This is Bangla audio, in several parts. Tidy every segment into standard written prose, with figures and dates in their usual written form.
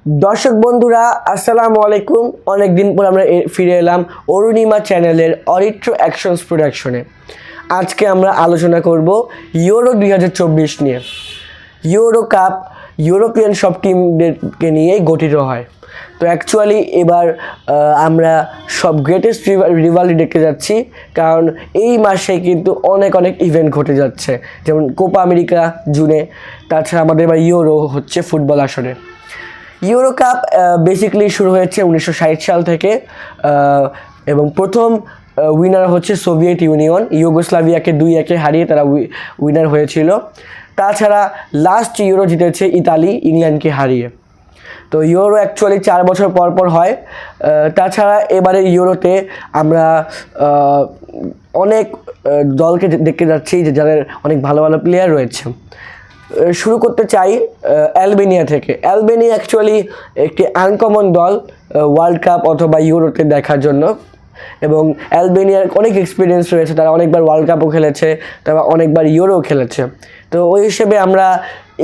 दर्शक बंधुरा अस्सलामु आलैकुम। अनेक दिन पर আমরা ফিরে এলাম অরুণিমা চ্যানেলের অরিত্র অ্যাকশনস প্রোডাকশনে। আজকে আমরা আলোচনা করব ইউরো 2024 নিয়ে। ইউরো কাপ ইউরোপিয়ান সব টিমদেরকে নিয়েই গঠিত হয়। তো অ্যাকচুয়ালি এবার আমরা সব গ্রেটেস্ট রিভালরি দেখতে যাচ্ছি, কারণ এই মাসে কিন্তু অনেক ইভেন্ট ঘটে যাচ্ছে, যেমন কোপা আমেরিকা জুনে, তাছাড়া আমাদের এবার ইউরো হচ্ছে ফুটবল আসরে। ইউরো কাপ বেসিক্যালি শুরু হয়েছে 1960 সাল থেকে এবং প্রথম উইনার হচ্ছে সোভিয়েত ইউনিয়ন। ইউগোস্লাভিয়াকে 2-1 হারিয়ে তারা উইনার হয়েছিল। তাছাড়া লাস্ট ইউরো জিতেছে ইতালি ইংল্যান্ডকে হারিয়ে। তো ইউরো অ্যাকচুয়ালি 4 বছর পর পর হয়। তাছাড়া এবারে ইউরোতে আমরা অনেক দলকে দেখতে যাচ্ছি যে যাদের অনেক ভালো প্লেয়ার রয়েছে। শুরু করতে চাই অ্যালবেনিয়া থেকে। অ্যালবেনিয়া অ্যাকচুয়ালি একটি আনকমন দল ওয়ার্ল্ড কাপ অথবা ইউরোতে দেখার জন্য, এবং অ্যালবেনিয়ার অনেক এক্সপিরিয়েন্স রয়েছে। তারা অনেকবার ওয়ার্ল্ড কাপও খেলেছে, তারা অনেকবার ইউরোও খেলেছে। তো ওই হিসেবে আমরা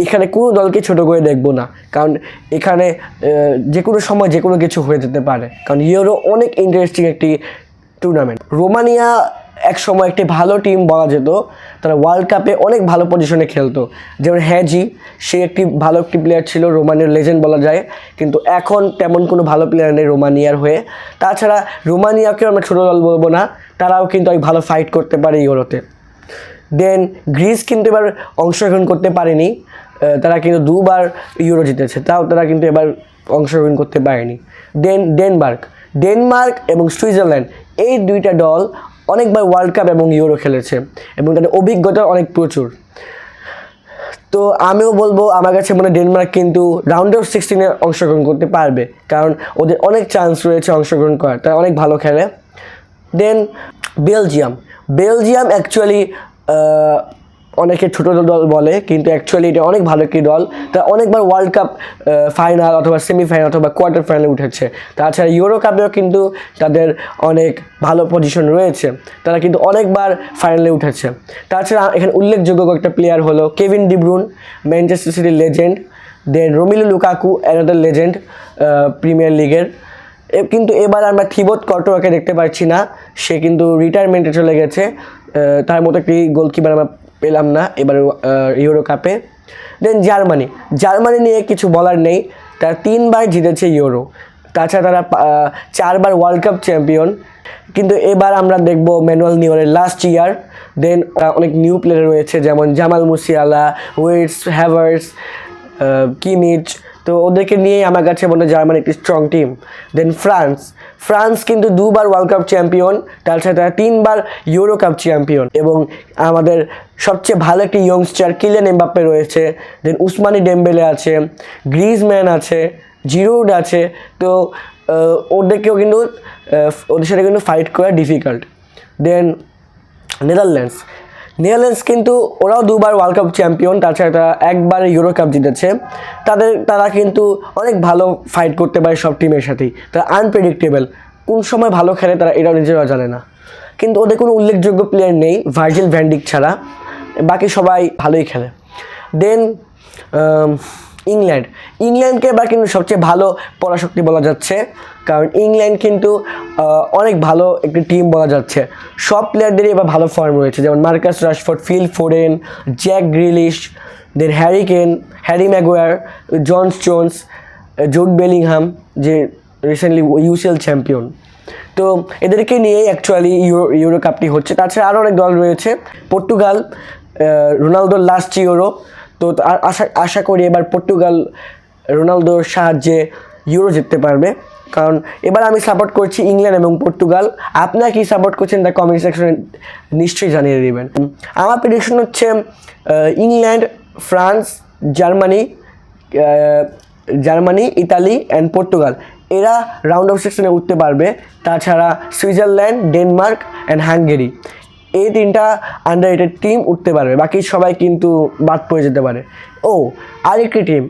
এখানে কোনো দলকে ছোট করে দেখব না, কারণ এখানে যে কোনো সময় যে কোনো কিছু হয়ে যেতে পারে, কারণ ইউরো অনেক ইন্টারেস্টিং একটি টুর্নামেন্ট। রোমানিয়া এক সময় একটি ভালো টিম বলা যেত, তারা ওয়ার্ল্ড কাপে অনেক ভালো পজিশনে খেলতো। যেমন হ্যাজি, সে একটি ভালো প্লেয়ার ছিল, রোমানিয়ার লেজেন্ড বলা যায়, কিন্তু এখন তেমন কোনো ভালো প্লেয়ার নেই রোমানিয়ার হয়ে। তাছাড়া রোমানিয়াকেও আমরা ছোটো দল বলবো না, তারাও কিন্তু অনেক ভালো ফাইট করতে পারে ইউরোতে। দেন গ্রিস কিন্তু এবার অংশগ্রহণ করতে পারেনি, তারা কিন্তু 2বার ইউরো জিতেছে, তাও তারা কিন্তু এবার অংশগ্রহণ করতে পারেনি। দেন ডেনমার্ক এবং সুইজারল্যান্ড, এই দুইটা দল অনেকবার ওয়ার্ল্ড কাপ এবং ইউরো খেলেছে এবং তাদের অভিজ্ঞতা অনেক প্রচুর। তো আমিও বলবো, আমার কাছে মনে হয় ডেনমার্ক কিন্তু রাউন্ড অফ 16-এ অংশগ্রহণ করতে পারবে, কারণ ওদের অনেক চান্স রয়েছে অংশগ্রহণ করার, তারা অনেক ভালো খেলে। দেন বেলজিয়াম অ্যাকচুয়ালি অনেকে ছোটো দল বলে, কিন্তু অ্যাকচুয়ালি এটা অনেক ভালো একটি দল। তারা অনেকবার ওয়ার্ল্ড কাপ ফাইনাল অথবা সেমিফাইনাল অথবা কোয়ার্টার ফাইনালে উঠেছে। তাছাড়া ইউরো কাপেও কিন্তু তাদের অনেক ভালো পজিশন রয়েছে, তারা কিন্তু অনেকবার ফাইনালে উঠেছে। তাছাড়া এখানে উল্লেখযোগ্য একটা প্লেয়ার হলো কেভিন ডি ব্রুইন, ম্যানচেস্টার সিটির legend. Then Romelu Lukaku, another legend Premier লিগের। কিন্তু এবার আমরা থিবোত কর্টোয়াকে দেখতে পাচ্ছি না, সে কিন্তু রিটায়ারমেন্টে চলে গেছে। তার মতো একটি গোলকিপার আমরা পেলাম না এবার ইউরো কাপে। দেন জার্মানি নিয়ে কিছু বলার নেই, তারা 3বার জিতেছে ইউরো। তাছাড়া তারা 4বার ওয়ার্ল্ড কাপ চ্যাম্পিয়ন। কিন্তু এবার আমরা দেখব ম্যানুয়েল নিউয়ারের লাস্ট ইয়ার। দেন অনেক নিউ প্লেয়ার রয়েছে, যেমন Jamal Musiala, wits, Havertz, Kimmich. তো ওদেরকে নিয়েই আমার কাছে মনে হয় জার্মানি একটি স্ট্রং টিম। দেন ফ্রান্স কিন্তু 2বার ওয়ার্ল্ড কাপ চ্যাম্পিয়ন, তাছাড়া তারা 3বার ইউরো কাপ চ্যাম্পিয়ন, এবং আমাদের সবচেয়ে ভালো একটি ইয়ংস্টার কিলিয়ান এমবাপ্পে রয়েছে। দেন উসমানি ডেম্বেলে আছে, গ্রিজম্যান আছে, জিরুড আছে। তো ওদেরকেও কিন্তু ওদের সাথে কিন্তু ফাইট করা ডিফিকাল্ট। দেন নেদারল্যান্ডস কিন্তু ওরাও 2বার ওয়ার্ল্ড কাপ চ্যাম্পিয়ন, তাছাড়া তারা 1বার ইউরো কাপ জিতেছে। তারা কিন্তু অনেক ভালো ফাইট করতে পারে সব টিমের সাথেই। তারা আনপ্রেডিক্টেবল, কোন সময় ভালো খেলে তারা এটাও নিজেরাও জানে না। কিন্তু ওদের কোনো উল্লেখযোগ্য প্লেয়ার নেই ভার্জিল ভ্যান ডিক ছাড়া, বাকি সবাই ভালোই খেলে। দেন ইংল্যান্ডকে এবার কিন্তু সবচেয়ে ভালো পরাশক্তি বলা যাচ্ছে, কারণ ইংল্যান্ড কিন্তু অনেক ভালো একটি টিম বলা যাচ্ছে। সব প্লেয়ারদেরই এবার ভালো ফর্ম রয়েছে, যেমন Marcus Rashford, Phil Foden, Jack Grealish, then Harry Kane, Harry Maguire, John Stones, Jude Bellingham, যে রিসেন্টলি ইউসিএল চ্যাম্পিয়ন। তো এদেরকে নিয়েই অ্যাকচুয়ালি ইউরো কাপটি হচ্ছে। তাছাড়া আরও অনেক দল রয়েছে। পর্তুগাল, রোনালদোর লাস্ট ইউরো, তো আশা করি এবার পর্তুগাল রোনালদোর সাহায্যে ইউরো জিততে পারবে, কারণ এবার আমি সাপোর্ট করছি ইংল্যান্ড এবং পর্তুগাল। আপনারা কি সাপোর্ট করছেন তা কমেন্ট সেকশনে নিশ্চয়ই জানিয়ে দেবেন। আমার প্রেডিকশন হচ্ছে England, France, Germany, Italy and Portugal, এরা রাউন্ড অফ 16-এ উঠতে পারবে। তাছাড়া সুইজারল্যান্ড, ডেনমার্ক অ্যান্ড হাঙ্গেরি, এই 3টা আন্ডাররেটেড টিম উঠতে পারবে, বাকি সবাই কিন্তু বাদ পড়ে যেতে পারে। আরেকটি টিম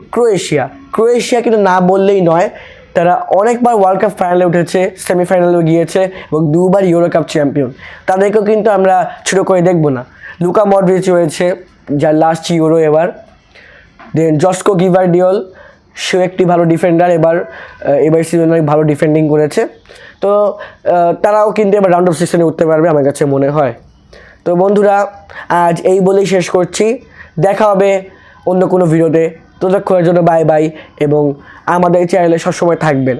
ক্রোয়েশিয়া কিন্তু না বললেই নয়, তারা অনেকবার ওয়ার্ল্ড কাপ ফাইনালে উঠেছে, সেমিফাইনালেও গিয়েছে এবং 2বার ইউরো কাপ চ্যাম্পিয়ন। তাদেরকেও কিন্তু আমরা ছোটো করে দেখব না। লুকা মডরিচ রয়েছে, যার লাস্ট ইউরো এবার। দেন জস্কো গিভারডিওল, সেও একটি ভালো ডিফেন্ডার, এবার সিজনে ভালো ডিফেন্ডিং করেছে। তো তারাও কিন্তু এবার রাউন্ড অফ 16 উঠতে পারবে আমার কাছে মনে হয়। তো বন্ধুরা, আজ এই বলেই শেষ করছি। দেখা হবে অন্য কোনো ভিডিওতে। ততক্ষণের জন্য বাই বাই, এবং আমাদের চ্যানেলে সবসময় থাকবেন।